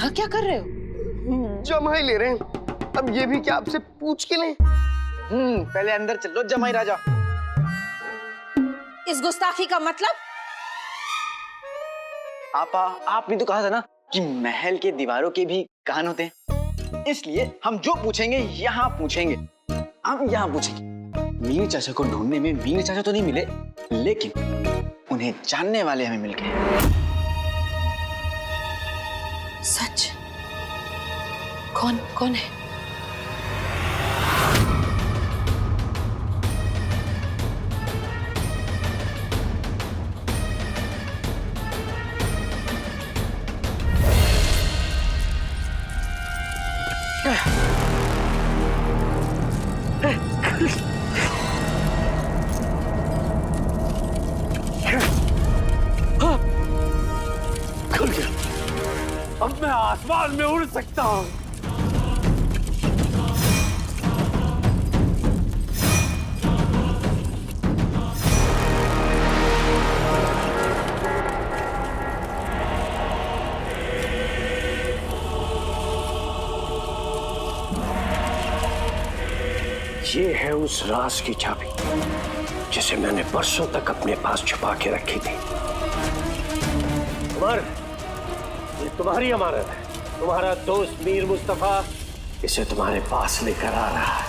यहाँ क्या कर रहे हो? जमाई ले रहे हैं। अब ये भी क्या आपसे पूछ के लें? पहले अंदर चलो जमाई राजा। इस गुस्ताखी का मतलब? आपा, आपने तो कहा था ना कि महल के दीवारों के भी कान होते हैं, इसलिए हम जो पूछेंगे यहाँ पूछेंगे। हम यहाँ पूछेंगे। मीर चाचा को ढूंढने में मीर चाचा तो नहीं मिले, लेकिन उन्हें जानने वाले हमें मिल गए। सच? कौन कौन है? खुल गया। अब मैं आसमान में उड़ सकता हूँ। ये है उस राज की चाबी जिसे मैंने बरसों तक अपने पास छुपा के रखी थी। उमर, ये तुम्हारी अमानत है। तुम्हारा दोस्त मीर मुस्तफा इसे तुम्हारे पास लेकर आ रहा है।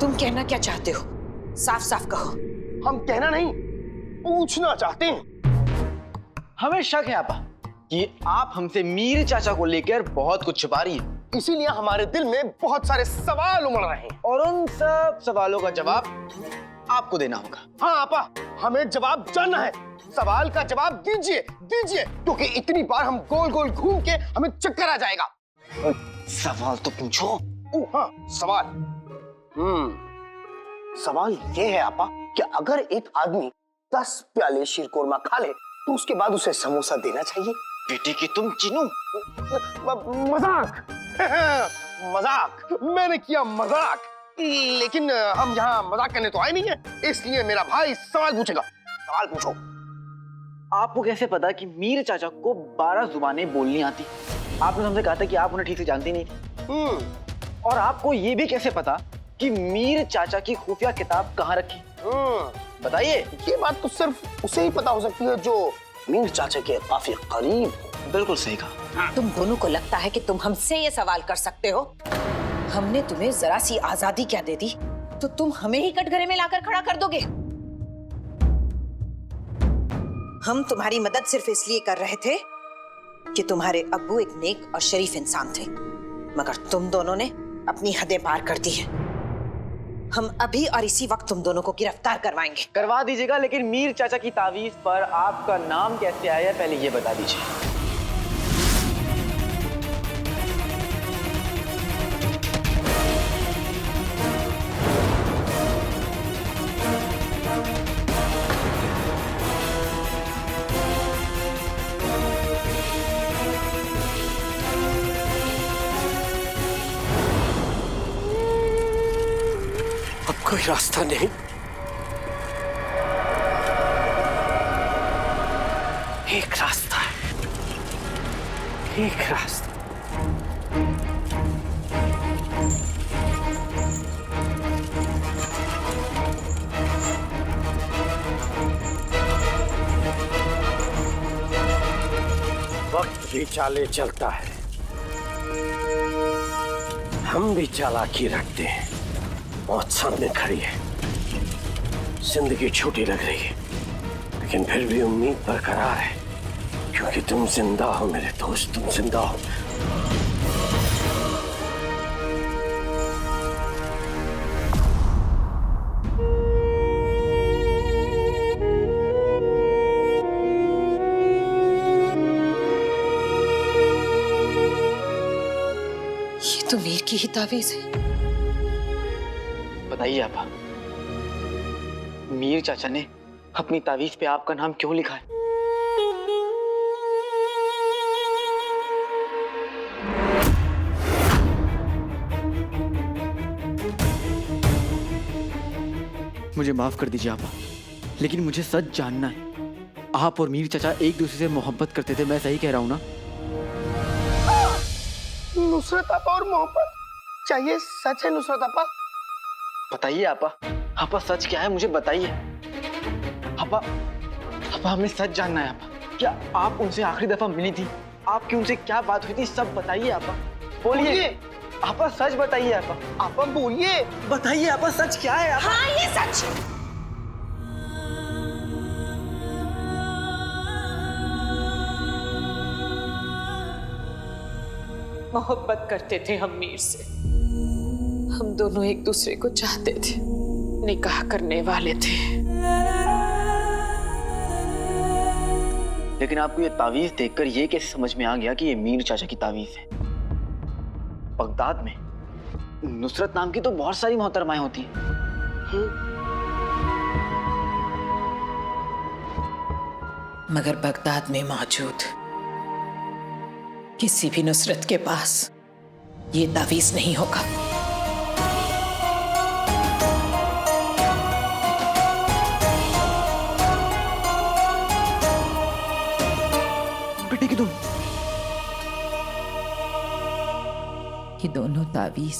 तुम कहना क्या चाहते हो? साफ साफ कहो। हम कहना नहीं, पूछना चाहते हैं। हमें शक है आपा कि आप हमसे मीर चाचा को लेकर बहुत कुछ छुपा रही है, इसीलिए हमारे दिल में बहुत सारे सवाल उमड़ रहे हैं और उन सब सवालों का जवाब आपको देना होगा। हाँ आपा, हमें जवाब जानना है। सवाल का जवाब दीजिए दीजिए, क्योंकि इतनी बार हम गोल गोल घूम के हमें चक्कर आ जाएगा। सवाल तो पूछो। हाँ, सवाल। सवाल ये है आपा कि अगर एक आदमी 10 प्याले शीरकोरमा खा ले तो उसके बाद उसे समोसा देना चाहिए। बेटे की तुम चिनू। मजाक मजाक, मैंने किया मजाक। लेकिन हम यहाँ मजाक करने तो आए नहीं है, इसलिए मेरा भाई सवाल पूछेगा। सवाल पूछो। आपको कैसे पता कि मीर चाचा को 12 जुबानें बोलनी आती? आपने हमसे कहा था कि आप उन्हें ठीक से जानती नहीं थी। और आपको ये भी कैसे पता कि मीर चाचा की खुफिया किताब कहाँ रखी? बताइए। ये बात तो सिर्फ उसे ही पता हो सकती है जो मीर चाचा के काफी करीब हो। बिल्कुल सही कहा। तुम दोनों को लगता है कि तुम हमसे ये सवाल कर सकते हो? हमने तुम्हें जरा सी आजादी क्या दे दी तो तुम हमें ही कटघरे में लाकर खड़ा कर दोगे? हम तुम्हारी मदद सिर्फ इसलिए कर रहे थे कि तुम्हारे अब्बू एक नेक और शरीफ इंसान थे, मगर तुम दोनों ने अपनी हदें पार कर दी हैं। हम अभी और इसी वक्त तुम दोनों को गिरफ्तार करवाएंगे। करवा दीजिएगा, लेकिन मीर चाचा की तावीज पर आपका नाम कैसे आया पहले ये बता दीजिए। अब कोई रास्ता नहीं। एक रास्ता है, एक रास्ता। वक्त भी चाले चलता है, हम भी चालाकी रखते हैं। मौत सामने खड़ी है, जिंदगी छोटी लग रही है, लेकिन फिर भी उम्मीद बरकरार है, क्योंकि तुम जिंदा हो मेरे दोस्त, तुम जिंदा हो। ये तो मीर की ही तावीज है। बताइए आपा, मीर चाचा ने अपनी तावीज पे आपका नाम क्यों लिखा है? मुझे माफ कर दीजिए आपा, लेकिन मुझे सच जानना है। आप और मीर चाचा एक दूसरे से मोहब्बत करते थे, मैं सही कह रहा हूँ ना? नुसरत आपा और मोहब्बत, चाहिए सच है नुसरत आपा? बताइए आपा, आपा सच क्या है मुझे बताइए। आपा, आपा हमें सच जानना है आपा। क्या आप उनसे आखिरी दफा मिली थी? आपकी उनसे क्या बात हुई थी? सब बताइए आपा, बोलिए। आपा सच बताइए आपा। आपा बोलिए, बताइए आपा, सच क्या है आपा? हाँ, ये सच है। मोहब्बत करते थे हम मीर से। हम दोनों एक दूसरे को चाहते थे, निकाह करने वाले थे। लेकिन आपको ये तावीज देखकर ये कैसे समझ में आ गया कि ये मीर चाचा की तावीज है? बगदाद में नुसरत नाम की तो बहुत सारी मोहतरमाएं होती हैं। मगर बगदाद में मौजूद किसी भी नुसरत के पास ये तावीज नहीं होगा। बेटे की तुम, ये दोनों तावीज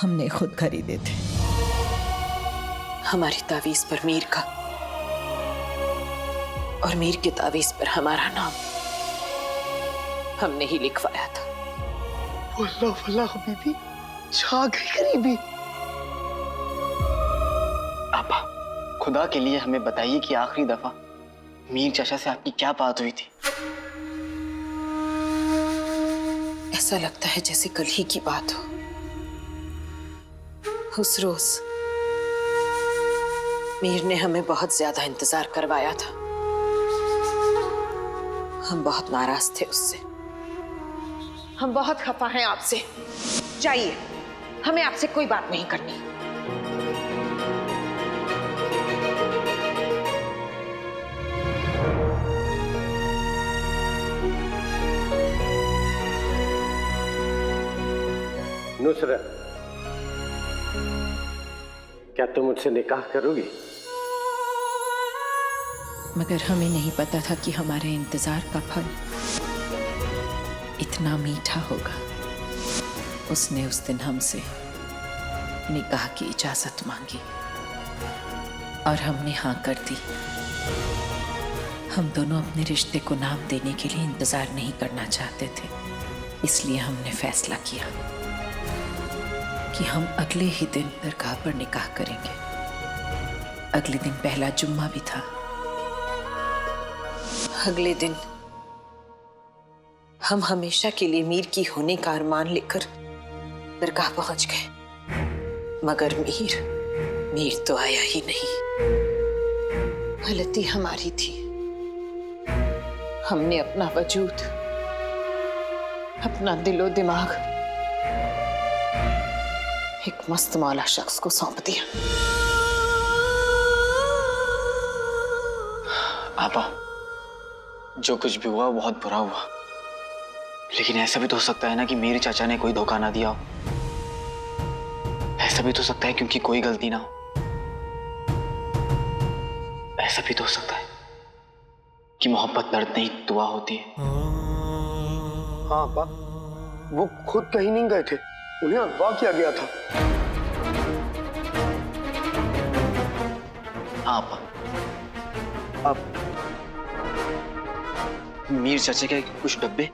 हमने खुद खरीदे थे। हमारी तावीज पर मीर का और मीर के तावीज पर हमारा नाम हमने ही लिखवाया था। वल्लाह वल्लाह हबीबी, छा गई गरीबी। आपा खुदा के लिए हमें बताइए कि आखिरी दफा मीर चाचा से आपकी क्या बात हुई थी? ऐसा लगता है जैसे कल ही की बात हो। उस रोज मीर ने हमें बहुत ज्यादा इंतजार करवाया था। हम बहुत नाराज थे उससे। हम बहुत खफा हैं आपसे। जाइए, हमें आपसे कोई बात नहीं करनी। नुसरत, क्या तुम मुझसे निकाह करोगी? मगर हमें नहीं पता था कि हमारे इंतजार का फल इतना मीठा होगा। उसने उस दिन हमसे निकाह की इजाजत मांगी और हमने हाँ कर दी। हम दोनों अपने रिश्ते को नाम देने के लिए इंतजार नहीं करना चाहते थे, इसलिए हमने फैसला किया कि हम अगले ही दिन दरगाह पर निकाह करेंगे। अगले दिन पहला जुम्मा भी था। अगले दिन हम हमेशा के लिए मीर की होने का अरमान लेकर दरगाह पहुंच गए, मगर मीर तो आया ही नहीं। गलती हमारी थी। हमने अपना वजूद, अपना दिलो दिमाग एक मस्त मौला शख्स को सौंप दिया। आपा जो कुछ भी हुआ बहुत बुरा हुआ, लेकिन ऐसा भी तो हो सकता है ना कि मेरे चाचा ने कोई धोखा ना दिया हो। ऐसा भी तो हो सकता है क्योंकि कोई गलती ना हो। ऐसा भी तो हो सकता है कि मोहब्बत दर्द नहीं दुआ होती है। हाँ आपा, वो खुद कहीं नहीं गए थे, उन्हें अगवा किया गया था। हाँ आपा, अब मीर चाचा के कुछ डब्बे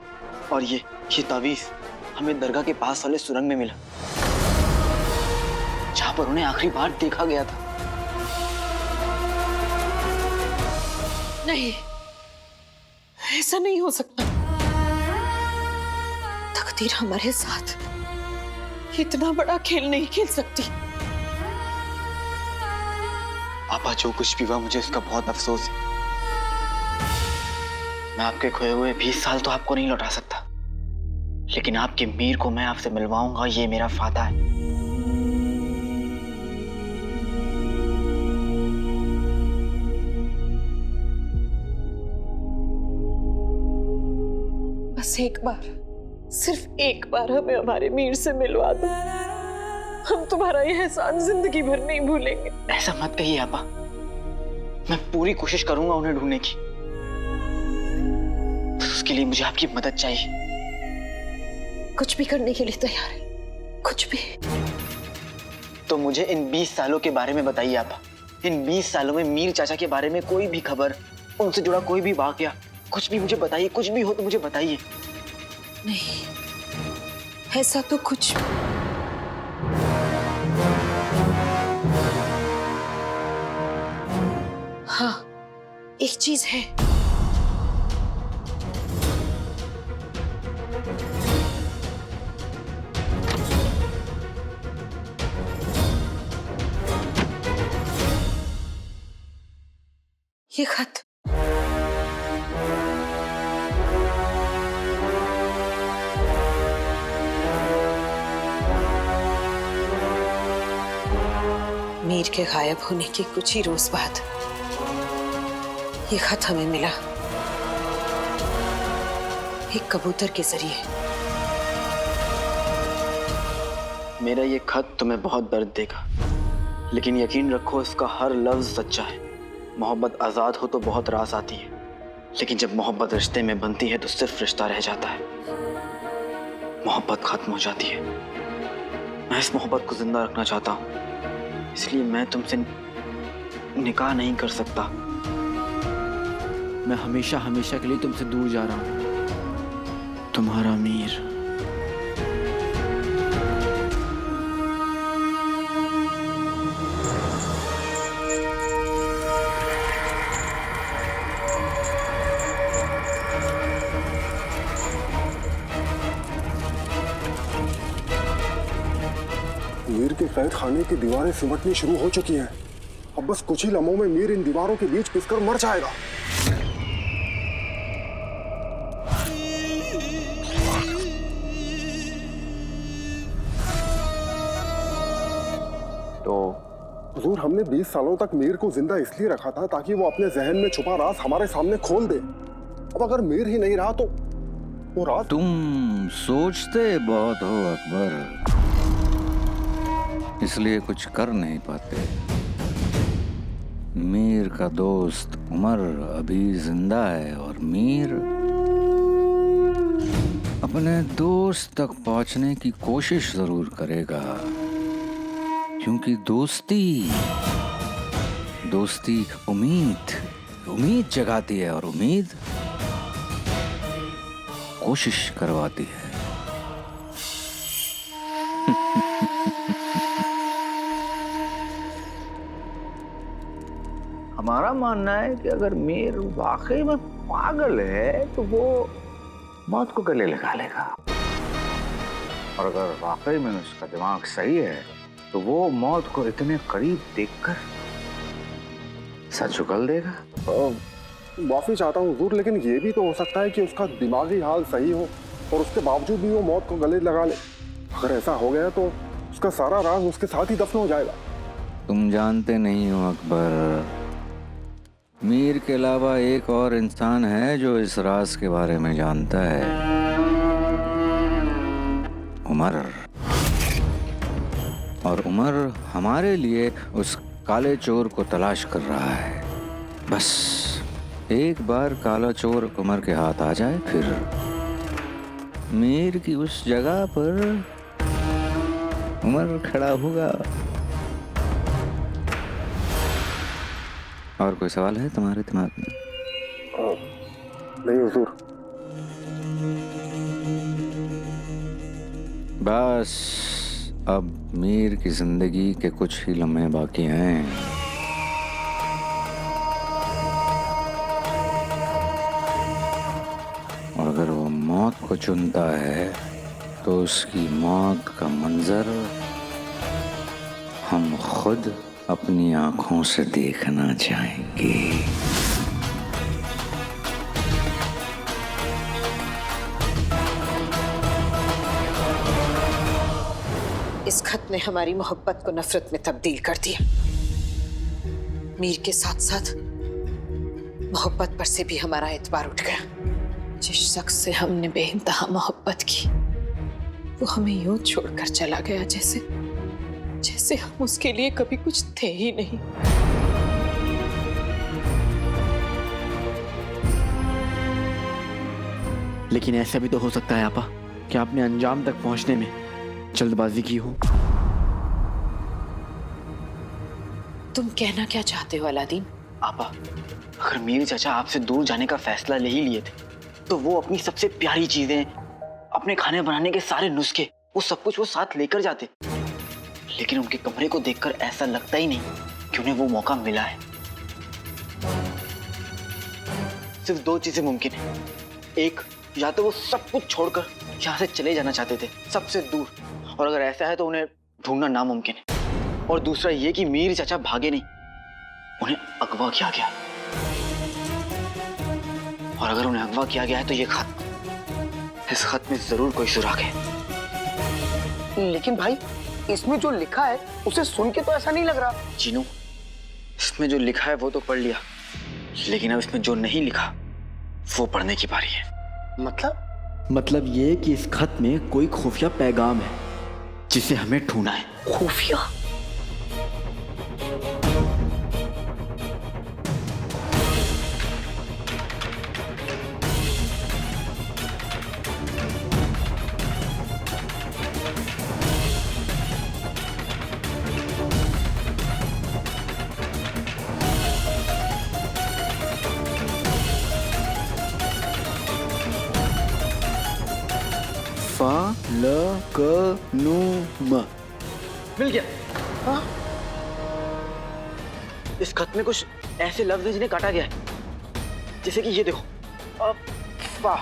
और ये तावीज हमें दरगाह के पास वाले सुरंग में मिला, जहां पर उन्हें आखिरी बार देखा गया था। नहीं, ऐसा नहीं हो सकता। तकदीर हमारे साथ इतना बड़ा खेल नहीं खेल सकती। आपा जो कुछ भी हुआ मुझे उसका बहुत अफसोस है। मैं आपके खोए हुए 20 साल तो आपको नहीं लौटा सकता, लेकिन आपके मीर को मैं आपसे मिलवाऊंगा, ये मेरा वादा है। बस एक बार, सिर्फ एक बार हमें हमारे मीर से मिलवा दो। हम तुम्हारा यह एहसान जिंदगी भर नहीं भूलेंगे। ऐसा मत कहिए आपा, मैं पूरी कोशिश करूंगा उन्हें ढूंढने की। उसके लिए मुझे आपकी मदद चाहिए। कुछ भी करने के लिए तैयार है, कुछ भी। तो मुझे इन 20 सालों के बारे में बताइए आपा। इन 20 सालों में मीर चाचा के बारे में कोई भी खबर, उनसे जुड़ा कोई भी वाकया, कुछ भी मुझे बताइए। कुछ भी हो तो मुझे बताइए। नहीं, ऐसा तो कुछ। हाँ, एक चीज है। ये खत। मीर के गायब होने के कुछ ही रोज बाद ये खत हमें मिला, एक कबूतर के जरिए। मेरा ये खत तुम्हें बहुत दर्द देगा, लेकिन यकीन रखो इसका हर लफ्ज सच्चा है। मोहब्बत आजाद हो तो बहुत रास आती है, लेकिन जब मोहब्बत रिश्ते में बनती है तो सिर्फ रिश्ता रह जाता है, मोहब्बत खत्म हो जाती है। मैं इस मोहब्बत को जिंदा रखना चाहता हूँ, इसलिए मैं तुमसे निकाह नहीं कर सकता। मैं हमेशा हमेशा के लिए तुमसे दूर जा रहा हूँ। तुम्हारा मीर। मीर के कैद खाने की दीवारें सिमटनी शुरू हो चुकी हैं। अब बस कुछ ही लम्हों में मीर इन दीवारों के बीच पिसकर मर जाएगा। तो हुजूर, हमने 20 सालों तक मीर को जिंदा इसलिए रखा था ताकि वो अपने जहन में छुपा राज हमारे सामने खोल दे। अब अगर मीर ही नहीं रहा तो वो राज। तुम सोचते बहुत हो अकबर, इसलिए कुछ कर नहीं पाते। मीर का दोस्त उमर अभी जिंदा है और मीर अपने दोस्त तक पहुंचने की कोशिश जरूर करेगा, क्योंकि दोस्ती उम्मीद जगाती है और उम्मीद कोशिश करवाती है। हमारा मानना है कि अगर मीर वाकई में पागल है तो वो मौत को गले लगा लेगा, और अगर वाकई में उसका दिमाग सही है तो वो मौत को इतने करीब देखकर सच उगल देगा। माफी चाहता हूँ हुजूर, लेकिन ये भी तो हो सकता है कि उसका दिमागी हाल सही हो और उसके बावजूद भी वो मौत को गले लगा ले। अगर ऐसा हो गया तो उसका सारा राज उसके साथ ही दफन हो जाएगा। तुम जानते नहीं हो अकबर, मीर के अलावा एक और इंसान है जो इस राज के बारे में जानता है, उमर। और उमर हमारे लिए उस काले चोर को तलाश कर रहा है। बस एक बार काला चोर उमर के हाथ आ जाए, फिर मीर की उस जगह पर उमर खड़ा होगा। और कोई सवाल है तुम्हारे दिमाग में? नहीं हुजूर। बस अब मीर की जिंदगी के कुछ ही लम्हे बाकी हैं। और अगर वो मौत को चुनता है तो उसकी मौत का मंजर हम खुद अपनी आंखों से देखना चाहेंगे। इस खत ने हमारी मोहब्बत को नफरत में तब्दील कर दिया। मीर के साथ साथ मोहब्बत पर से भी हमारा एतबार उठ गया। जिस शख्स से हमने बेइंतहा मोहब्बत की वो हमें यूं छोड़कर चला गया जैसे जैसे हम उसके लिए कभी कुछ थे ही नहीं। लेकिन ऐसा भी तो हो सकता है आपा कि आपने अंजाम तक पहुंचने में जल्दबाजी की हो। तुम कहना क्या चाहते हो अलादीन? आपा, अगर मीर चाचा आपसे दूर जाने का फैसला ले ही लिए थे तो वो अपनी सबसे प्यारी चीजें, अपने खाने बनाने के सारे नुस्खे, वो सब कुछ वो साथ लेकर जाते। लेकिन उनके कमरे को देखकर ऐसा लगता ही नहीं कि उन्हें वो मौका मिला है। सिर्फ दो चीजें मुमकिन है। एक, या तो वो सब कुछ छोड़कर यहाँ से चले जाना चाहते थे, सबसे दूर, और अगर ऐसा है तो उन्हें ढूंढना नामुमकिन है। और दूसरा ये कि मीर चाचा भागे नहीं, उन्हें अगवा किया गया। और अगर उन्हें अगवा किया गया है तो ये खत, इस खत में जरूर कोई सुराग है। लेकिन भाई, इसमें जो लिखा है उसे सुन के तो ऐसा नहीं लग रहा। जीनू, इसमें जो लिखा है वो तो पढ़ लिया, लेकिन अब इसमें जो नहीं लिखा वो पढ़ने की बारी है। मतलब ये कि इस खत में कोई खुफिया पैगाम है जिसे हमें ढूंढना है। खुफिया? फलकनुमा मिल गया। हाँ? इस खत में कुछ ऐसे लफ्ज हैं जिन्हें काटा गया है, जैसे कि ये देखो, फा,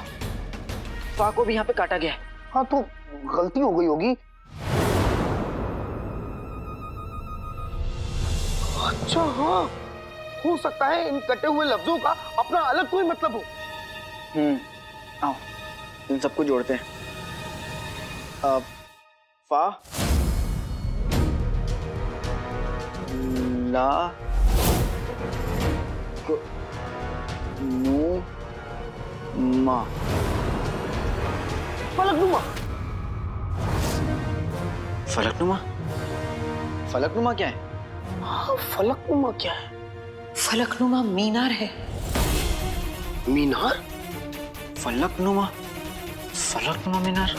फा को भी यहाँ पे काटा गया है। हाँ, तो गलती हो गई होगी। अच्छा हाँ, हो सकता है इन कटे हुए लफ्जों का अपना अलग कोई मतलब हो। आओ इन सबको जोड़ते हैं। फा, ला, नू, मा। फलकनुमा। फलकनुमा? फलकनुमा क्या है? हाँ, फलकनुमा क्या है? फलकनुमा मीनार है। मीनार? फलकनुमा? फलकनुमा मीनार?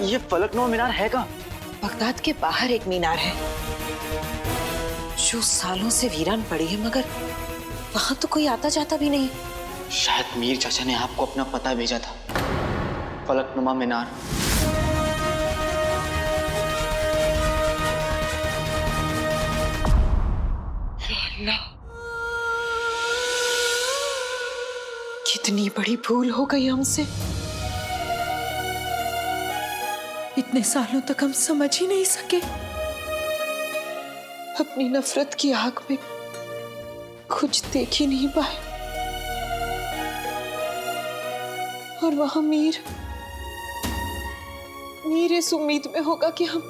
ये फलकनुमा मीनार है कहाँ? बगदाद के बाहर एक मीनार है जो सालों से वीरान पड़ी है, मगर वहां तो कोई आता जाता भी नहीं। शायद मीर चाचा ने आपको अपना पता भेजा था। फलकनुमा मीनार। कितनी बड़ी भूल हो गई हमसे। इतने सालों तक हम समझ ही नहीं सके। अपनी नफरत की आग में कुछ देख ही नहीं पाए। और वहां मीर इस उम्मीद में होगा कि हम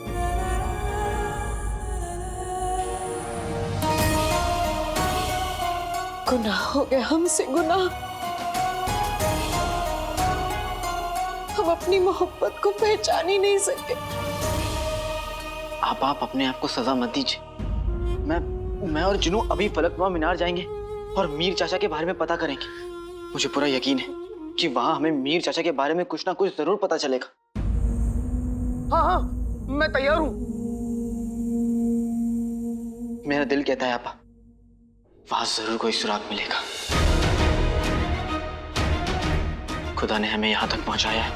गुनाह हो गया, हमसे गुनाह। हम अपनी मोहब्बत को पहचान ही नहीं सके। आप अपने आप को सजा मत दीजिए। मैं और जुनू अभी फलकनुमा मीनार जाएंगे और मीर चाचा के बारे में पता करेंगे। मुझे पूरा यकीन है कि वहां हमें मीर चाचा के बारे में कुछ ना कुछ जरूर पता चलेगा। हाँ हाँ, मैं तैयार हूँ। मेरा दिल कहता है आपा, वहां जरूर कोई सुराग मिलेगा। खुदा ने हमें यहां तक पहुंचाया है,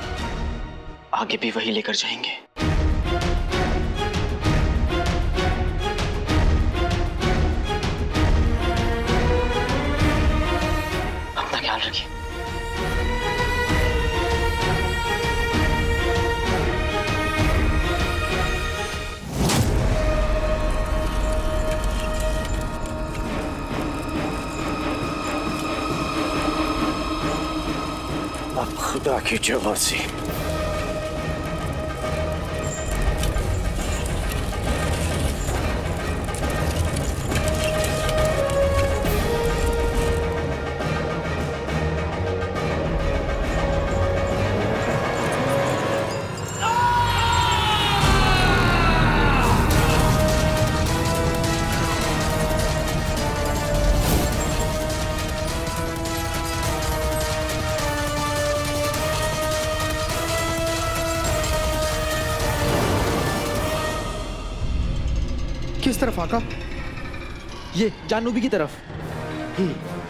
आगे भी वही लेकर जाएंगे। अपना ख्याल रखिए। अब खुदा की जगह से किस तरफ आका? ये जानूबी की तरफ।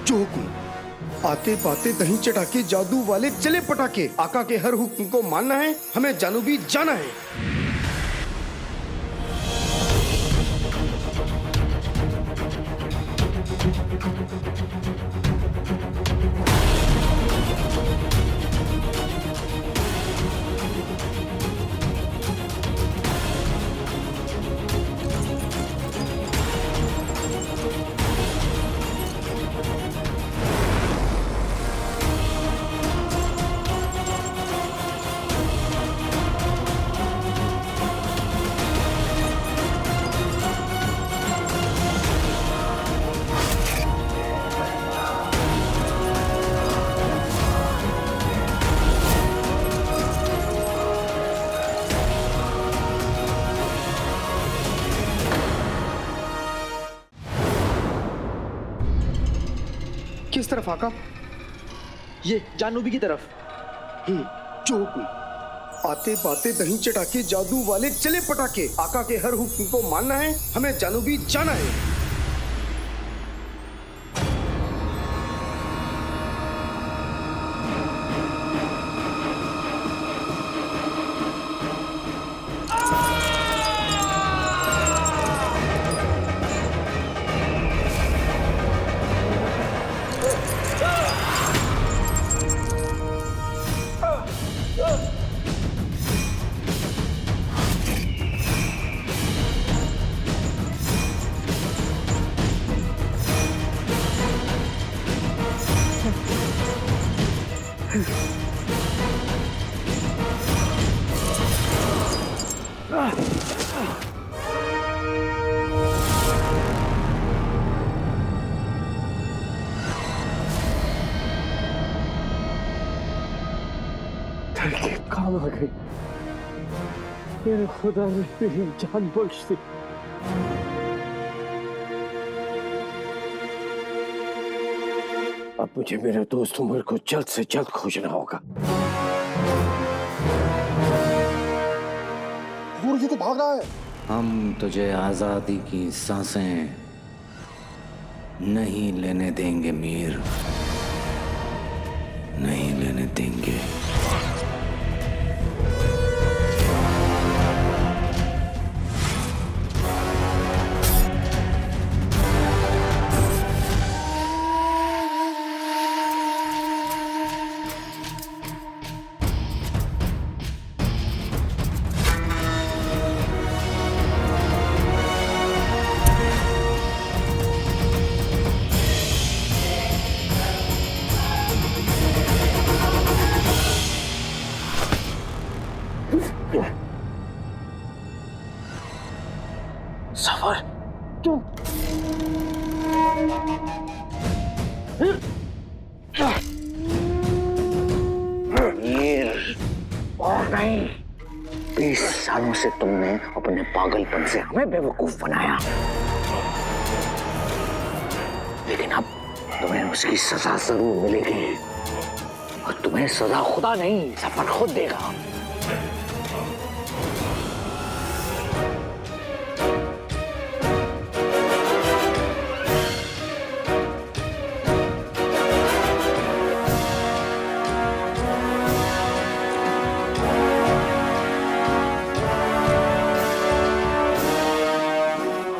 जो हुक्म। आते पाते दही चटाके जादू वाले चले पटाके। आका के हर हुक्म को मानना है, हमें जानूबी जाना है। किस तरफ आका? ये जानूबी की तरफ। जो हुक्म। आते पाते दही चटाके जादू वाले चले पटाके। आका के हर हुक्म को मानना है, हमें जानूबी जाना है। काम आ गई। मेरे खुदा ने मेरी जान बख्श दी। अब मुझे मेरे दोस्त उमर को जल्द से जल्द खोजना होगा। ये तो भाग रहा है। हम तुझे आजादी की सांसें नहीं लेने देंगे मीर, नहीं लेने देंगे। सफर क्यों? और नहीं, 20 सालों से तुमने अपने पागलपन से हमें बेवकूफ बनाया, लेकिन अब तुम्हें उसकी सजा जरूर मिलेगी। और तुम्हें सजा खुदा नहीं, सफर खुद देगा।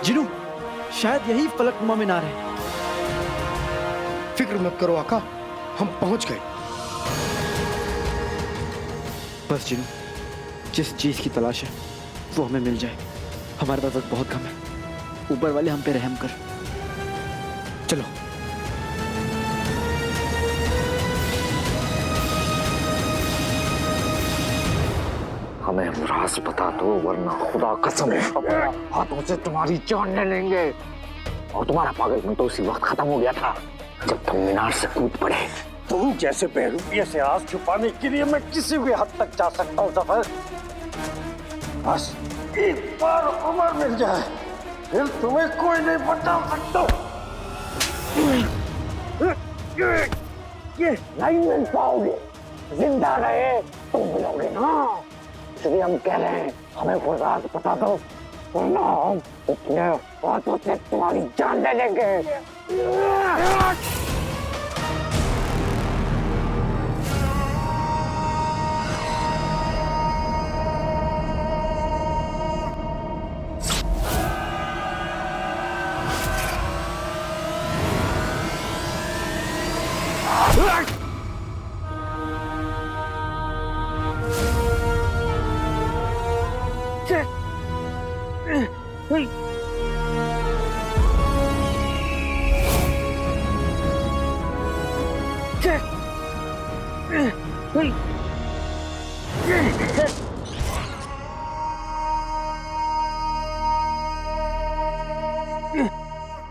जिनू, शायद यही फलकनुमा मीनार है। फिक्र मत करो आका, हम पहुंच गए। बस जिनू, जिस चीज की तलाश है वो हमें मिल जाए। हमारे पास वक्त बहुत कम है। ऊपर वाले हम पे रहम कर। चलो। हमें वो राज बता दो, वरना खुदा कसम है अपने हाथों से तुम्हारी जान ले लेंगे। और तुम्हारा पागलपन तो उसी वक्त खत्म हो गया था जब तुम मीनार से कूद पड़े। तुम जैसे बेरूपिये से आग छुपाने के लिए मैं किसी भी हद तक जा सकता हूँ सफर। बस एक बार उम्र मिल जाए, फिर तुम्हें कोई नहीं बचा सकता। ये नहीं मिल पाओगे, जिंदा रहे तुम मिलोगे ना। इसलिए हम कह रहे हैं, हमें वो राज बता दो वरना हम अपने हाथों से तुम्हारी जान ले लेंगे।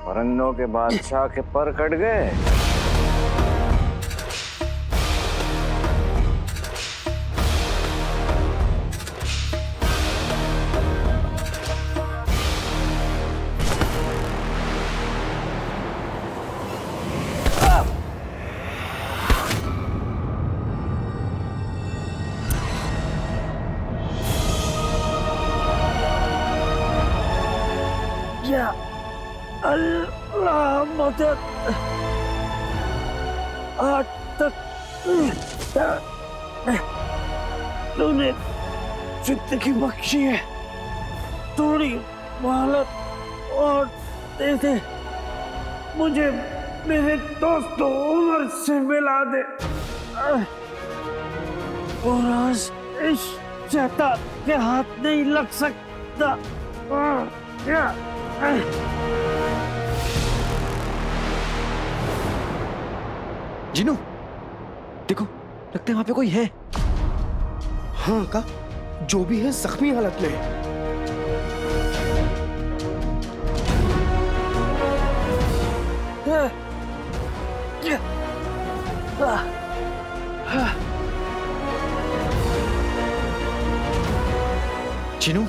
परन्नों के बादशाह के पर कट गए। अल्लाह मदद। आज तक तूने जिंदगी बख्शी है, थोड़ी मोहलत और दे दे, मुझे मेरे दोस्तों उमर से मिला दे। और आज इस शैतान के हाथ नहीं लग सकता। जिनू, देखो, लगता है वहां पे कोई है। हाँ का, जो भी है जख्मी हालत में है। जिनू,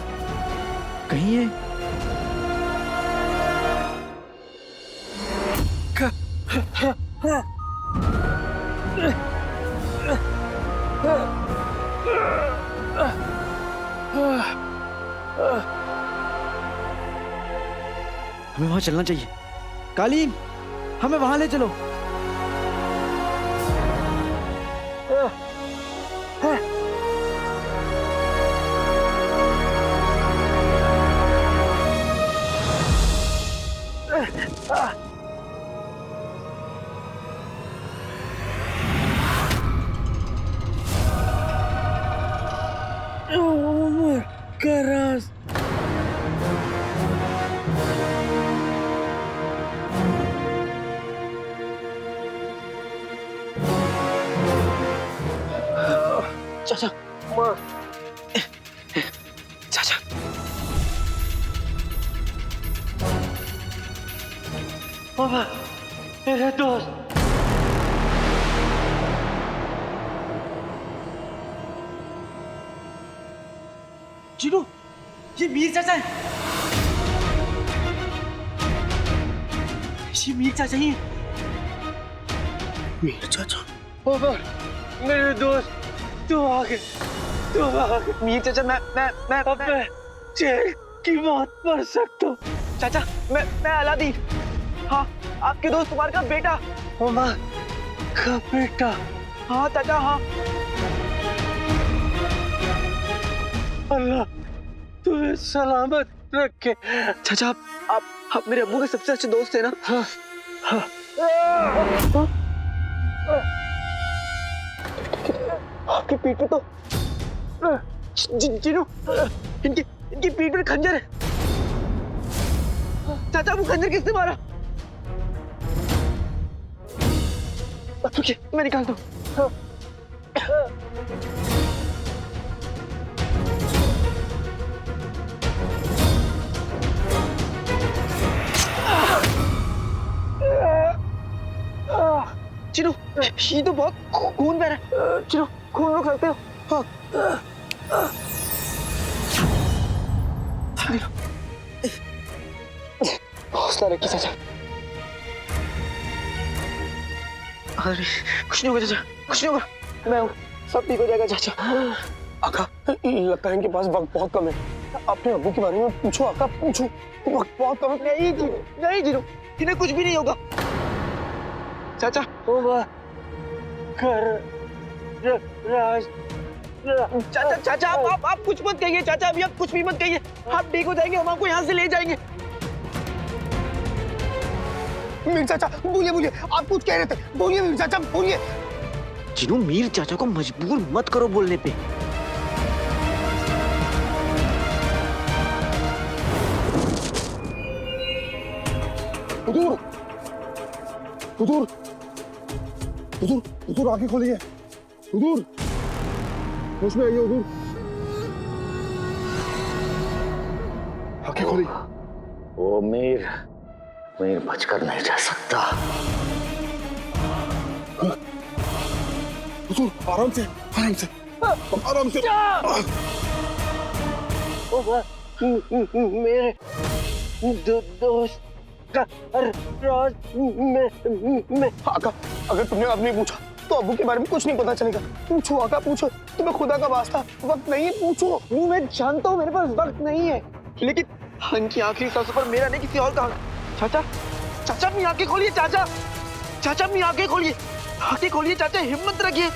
कहीं है? हमें वहां चलना चाहिए। कालीन, हमें वहां ले चलो। उमर का राज। चाचा, चाचा, बाबा, मेरे दोस्त। जिनू, ये मीर चाचा है। ये मीर चाचा ही है। मीर चाचा, बाबा, मेरे दोस्त, तू आ गए, तू आ गए। मीर चाचा, मैं अब मैं जेल की मौत मर सकता हूँ। चाचा, मैं अलादीन। हाँ, आपके दोस्त कुमार का बेटा। उमर का बेटा। हाँ चाचा, हाँ। अल्लाह तुम्हें सलामत रखे। चाचा, आप मेरे अब्बू के सबसे अच्छे दोस्त थे ना? हाँ, हाँ। आपकी पीठ पे तो जिनू, इनकी पीठ पे खंजर है। चाचा, वो खंजर किसने मारा? रुकिए, मैं निकालता हूँ। चिनो, ये तो बहुत खून बह रहा है। चिनो, खून रोक सकते हो? हाँ। हौसला रखिए चाचा। अरे कुछ नहीं होगा चाचा, कुछ नहीं होगा। मैं हूँ, सब ठीक हो जाएगा चाचा। आका, लगता है इनके पास वक्त बहुत कम है। अपने अब्बू के बारे में पूछो आका, पूछो। वक्त बहुत कम है। नहीं जीरो, इन्हें कुछ भी नहीं होगा। चाचा चाचा चाचा आप कुछ मत कहिए चाचा, अभी आप कुछ भी मत कहिए। आप ठीक हो जाएंगे, हम आपको यहाँ से ले जाएंगे। मीर चाचा बोलिए बोलिए, आप कुछ कह रहे थे, बोलिए मीर चाचा बोलिए। जिनू, मीर चाचा को मजबूर मत करो बोलने पे। हुजूर हुजूर हुजूर हुजूर, आंखें खोलिए हुजूर, होश में आइए हुजूर, आंखें खोलिए। वो मीर बचकर नहीं जा सकता। हुजूर आराम से आराम से आराम से। मेरे दोस्त का राज में आका, अगर तुमने अब नहीं पूछा तो अब्बू के बारे में कुछ नहीं पता चलेगा। पूछो आका पूछो, तुम्हें खुदा का वास्ता वक्त नहीं है, पूछो। मैं जानता हूँ मेरे पास वक्त नहीं है, लेकिन इनकी आखिरी सांसों पर मेरा नहीं किसी और का। चाचा चाचा अपनी आंखें खोलिए, चाचा चाचा अपनी आंखें खोलिए, आंखें खोलिए चाचा, हिम्मत रखिए।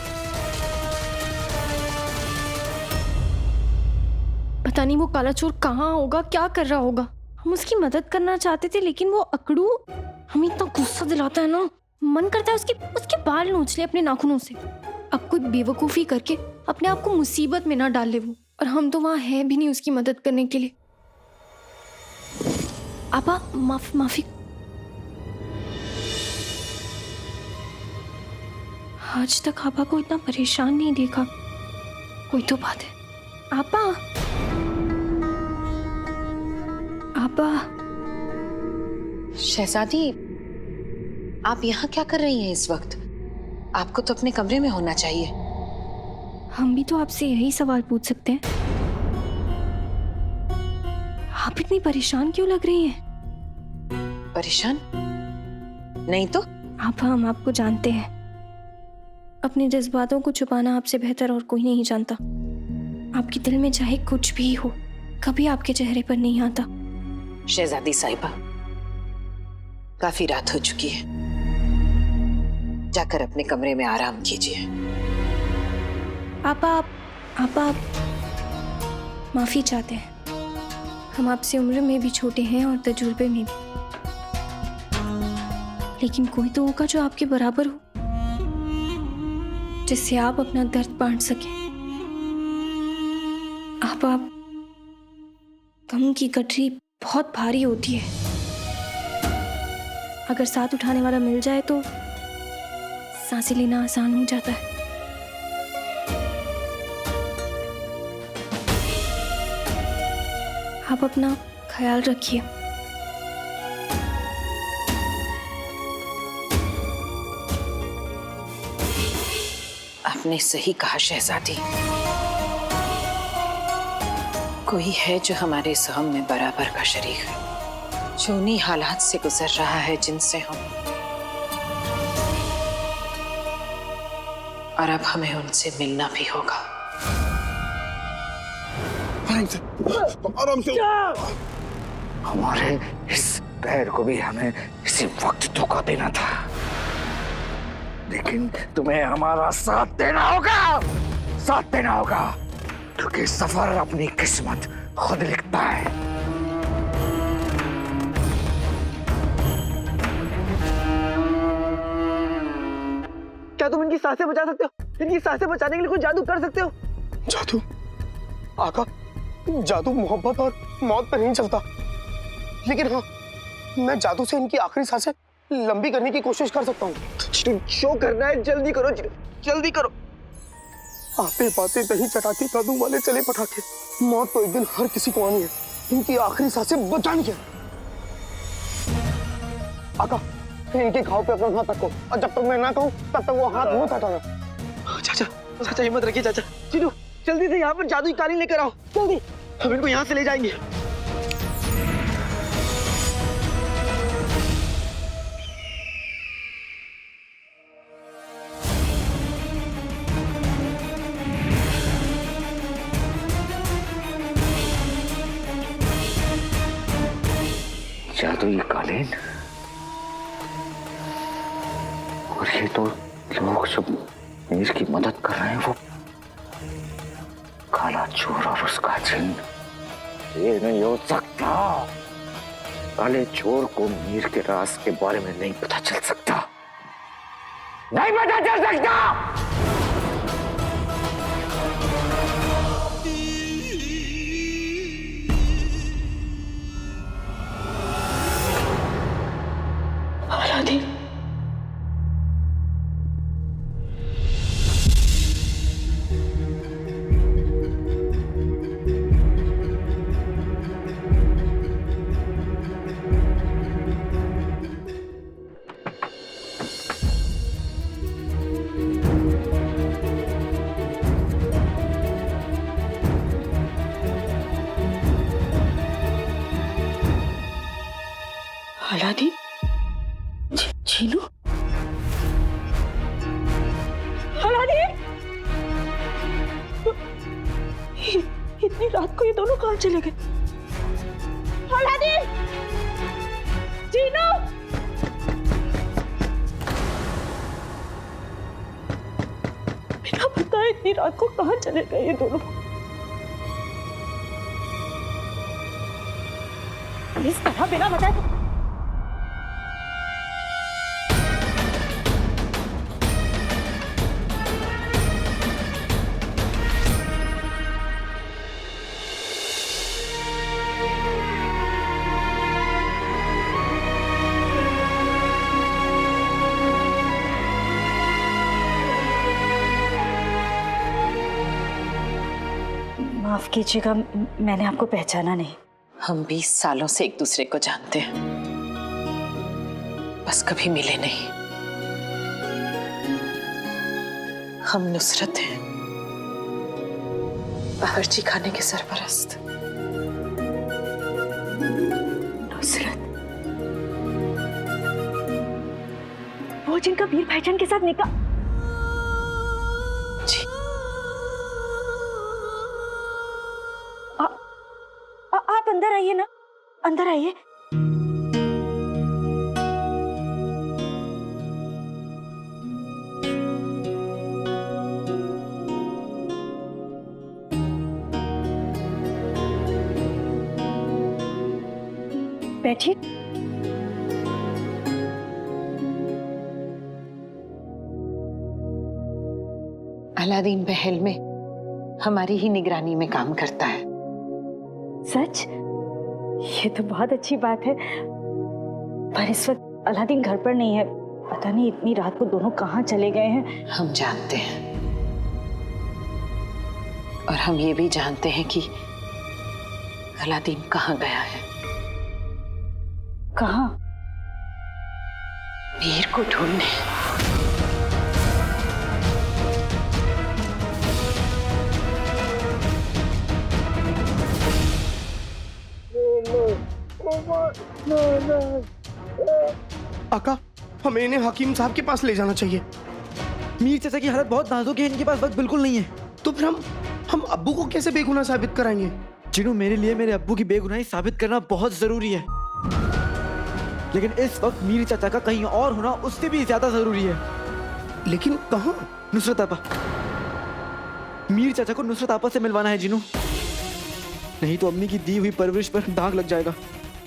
पता नहीं वो काला चोर कहाँ होगा, क्या कर रहा होगा। हम उसकी मदद करना चाहते थे, लेकिन वो अकड़ू हमें इतना गुस्सा दिलाता है ना, मन करता है उसके बाल नोच ले अपने नाखूनों से। अब कोई बेवकूफी करके अपने आप को मुसीबत में ना डाल ले वो, और हम तो वहां हैं भी नहीं उसकी मदद करने के लिए। आपा माफी। आज तक आपा को इतना परेशान नहीं देखा, कोई तो बात है। आपा शहजादी, आप यहाँ क्या कर रही हैं इस वक्त? आपको तो अपने कमरे में होना चाहिए। हम भी तो आपसे यही सवाल पूछ सकते हैं। आप इतनी परेशान क्यों लग रही हैं? परेशान नहीं तो। हम आपको जानते हैं। अपने जज्बातों को छुपाना आपसे बेहतर और कोई नहीं जानता। आपके दिल में चाहे कुछ भी हो, कभी आपके चेहरे पर नहीं आता। शहजादी साहिबा, काफी रात हो चुकी है, जाकर अपने कमरे में आराम कीजिए। आप माफी चाहते हैं। हम आपसे उम्र में भी छोटे हैं और तजुर्बे में भी, लेकिन कोई तो होगा जो आपके बराबर हो, जिससे आप अपना दर्द बांट सकें। आप गम की गठरी बहुत भारी होती है, अगर साथ उठाने वाला मिल जाए तो सांसें लेना आसान हो जाता है। आप अपना ख्याल रखिए। आपने सही कहा शहजादी, कोई है जो हमारे सहम में बराबर का शरीक है, जो उन्हीं हालात से गुजर रहा है जिनसे हम, और अब हमें उनसे मिलना भी होगा। आराम से। हमारे इस पैर को भी हमें इसी वक्त धोखा देना था, लेकिन तुम्हें हमारा साथ देना होगा, क्योंकि सफर अपनी किस्मत खुद लिखता है। क्या तुम इनकी सांसें बचा सकते हो? इनकी सांसें बचाने के लिए कोई जादू कर सकते हो? जादू? आका, जादू मोहब्बत और मौत पर नहीं चलता, लेकिन हाँ, मैं जादू से इनकी आखिरी सांसें लंबी करने की कोशिश कर सकता हूँ। शो करना है, जल्दी करो, जल्दी करो। आते पाते दही चटाते जादू वाले चले पटाखे। मौत तो एक दिन हर किसी को आनी है, इनकी आखिरी सांसें बचानी है। आका, इनके घाव पे अपना हाथ रखो, और जब तक मैं ना कहूँ तब तक वो हाथ मत हटाना। चाचा हिम्मत रखिए चाचा। चिनू, जल्दी से यहाँ पर जादुई कालीन लेकर आओ, जल्दी। हम इनको यहाँ से ले जाएंगे। जादुई कालीन। और ये तो लोग सब मीर की मदद कर रहे हैं, वो काला चोर और उसका जिन। ये नहीं हो सकता। काले चोर को मीर के राज के बारे में नहीं पता चल सकता, नहीं पता चल सकता। अलादीन, अलादीन, जीनू, अलादीन, इतनी रात को ये दोनों कहाँ चले गए? अलादीन, जीनू, बिना बताए इतनी रात को कहाँ चले गए ये दोनों? इस तरह बिना बताए माफ कीजिएगा, मैंने आपको पहचाना नहीं। हम 20 सालों से एक दूसरे को जानते हैं, बस कभी मिले नहीं। हम नुसरत हैं, बावर्ची खाने के सरपरस्त। नुसरत, वो जिनका वीर भाईजान के साथ निकाह। जी, आप अंदर आइए ना, अंदर आइए। बैठिए। अलादीन महल में हमारी ही निगरानी में काम करता है। सच? ये तो बहुत अच्छी बात है, पर इस वक्त अलादीन घर पर नहीं है। पता नहीं इतनी रात को दोनों कहाँ चले गए हैं। हम जानते हैं, और हम ये भी जानते हैं कि अलादीन कहाँ गया है। कहाँ? मीर को ढूंढने। आका, हमें इन्हें हकीम साहब के पास ले जाना चाहिए। मीर चाचा की हालत बहुत नाजुक है, इनके पास वक्त बिल्कुल नहीं है। तो फिर हम अब्बू को कैसे बेगुनाह साबित कराएंगे? जिन्हों, मेरे लिए मेरे अब्बू की बेगुनाही साबित करना बहुत जरूरी है, लेकिन इस वक्त मीर चाचा का कहीं और होना उससे भी ज्यादा जरूरी है। लेकिन कहाँ? नुसरत आपा, मीर चाचा को नुसरत आपा से मिलवाना है जिनू, नहीं तो अम्मी की दी हुई परवरिश पर दाग लग जाएगा।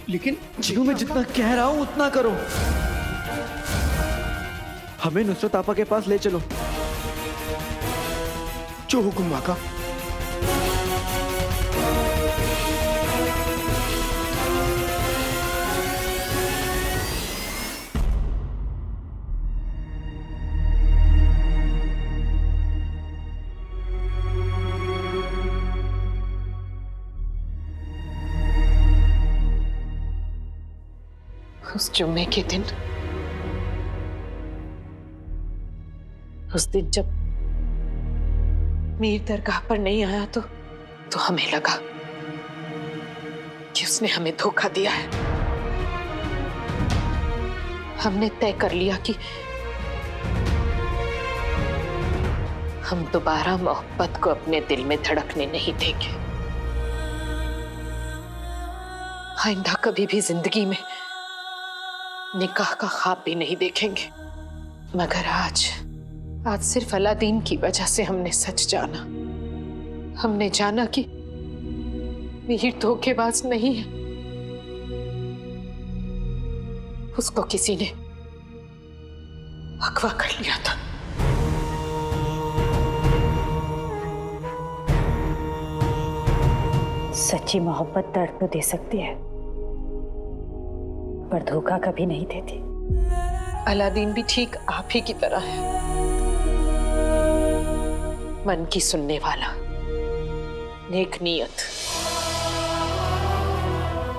लेकिन जिनू, मैं जितना कह रहा हूं उतना करो। हमें नुसरत आपा के पास ले चलो। जो हुक्म आका। उस जुम्मे के दिन, उस दिन जब मीर दरगाह पर नहीं आया तो हमें लगा कि उसने हमें धोखा दिया है। हमने तय कर लिया कि हम दोबारा मोहब्बत को अपने दिल में धड़कने नहीं देंगे। आइंदा कभी भी जिंदगी में निकाह का ख्वाब भी नहीं देखेंगे। मगर आज सिर्फ अलादीन की वजह से हमने सच जाना। हमने जाना कि मीर धोखेबाज नहीं है। उसको किसी ने अगवा कर लिया था। सच्ची मोहब्बत दर्द तो दे सकती है, पर धोखा कभी नहीं देती। अलादीन भी ठीक आप ही की तरह है, मन की सुनने वाला, नेक नीयत,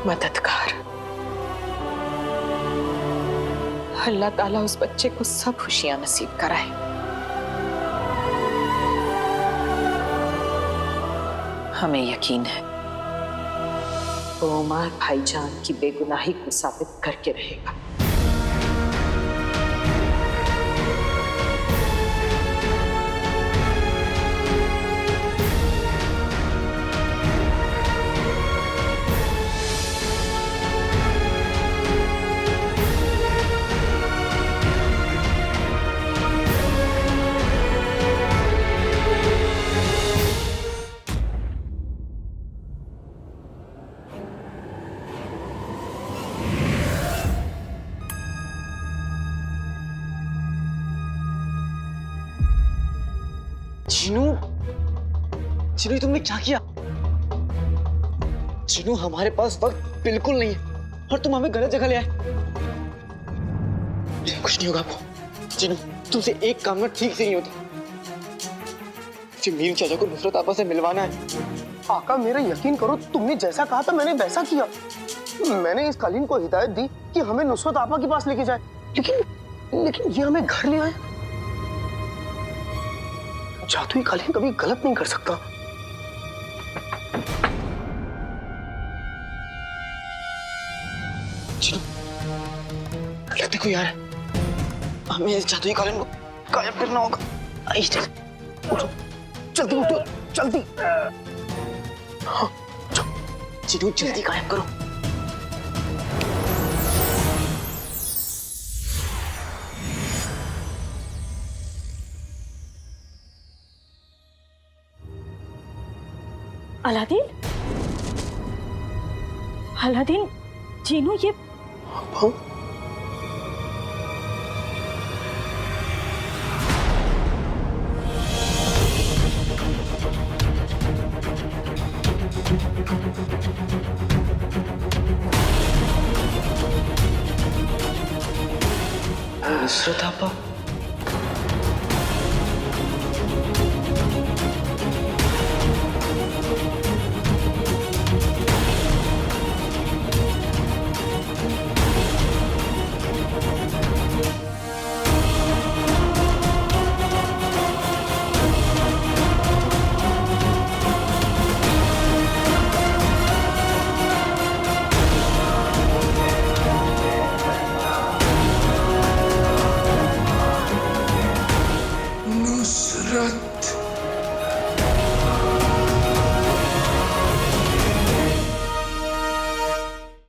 मददगार। अल्लाह ताला उस बच्चे को सब खुशियां नसीब कराए। हमें यकीन है वो उमर भाईजान की बेगुनाही को साबित करके रहेगा। चिनू, चिनू तुमने क्या किया? चिनू हमारे पास वक्त बिल्कुल नहीं है और तुम हमें गलत जगह ले आए। कुछ नहीं होगा आपको। चिनू तुमसे एक काम ना ठीक से नहीं होता। मुझे मीर चाचा को नुसरत आपा से मिलवाना है। आका मेरा यकीन करो, तुमने जैसा कहा था मैंने वैसा किया। मैंने इस कालीन को हिदायत दी कि हमें नुसरत आपा के पास लेके जाए, लेकिन ये हमें घर ले आए। जादुई कालीन कभी गलत नहीं कर सकता। चिनू लगता कोई आ रहा है। हमें इस जादुई कालीन को गायब करना होगा। आइए चल, उठो, जल्दी उठो, जल्दी। हाँ, चिनू जल्दी गायब करो। अलादीन, अलादीन, जीनू ये नुसरत आपा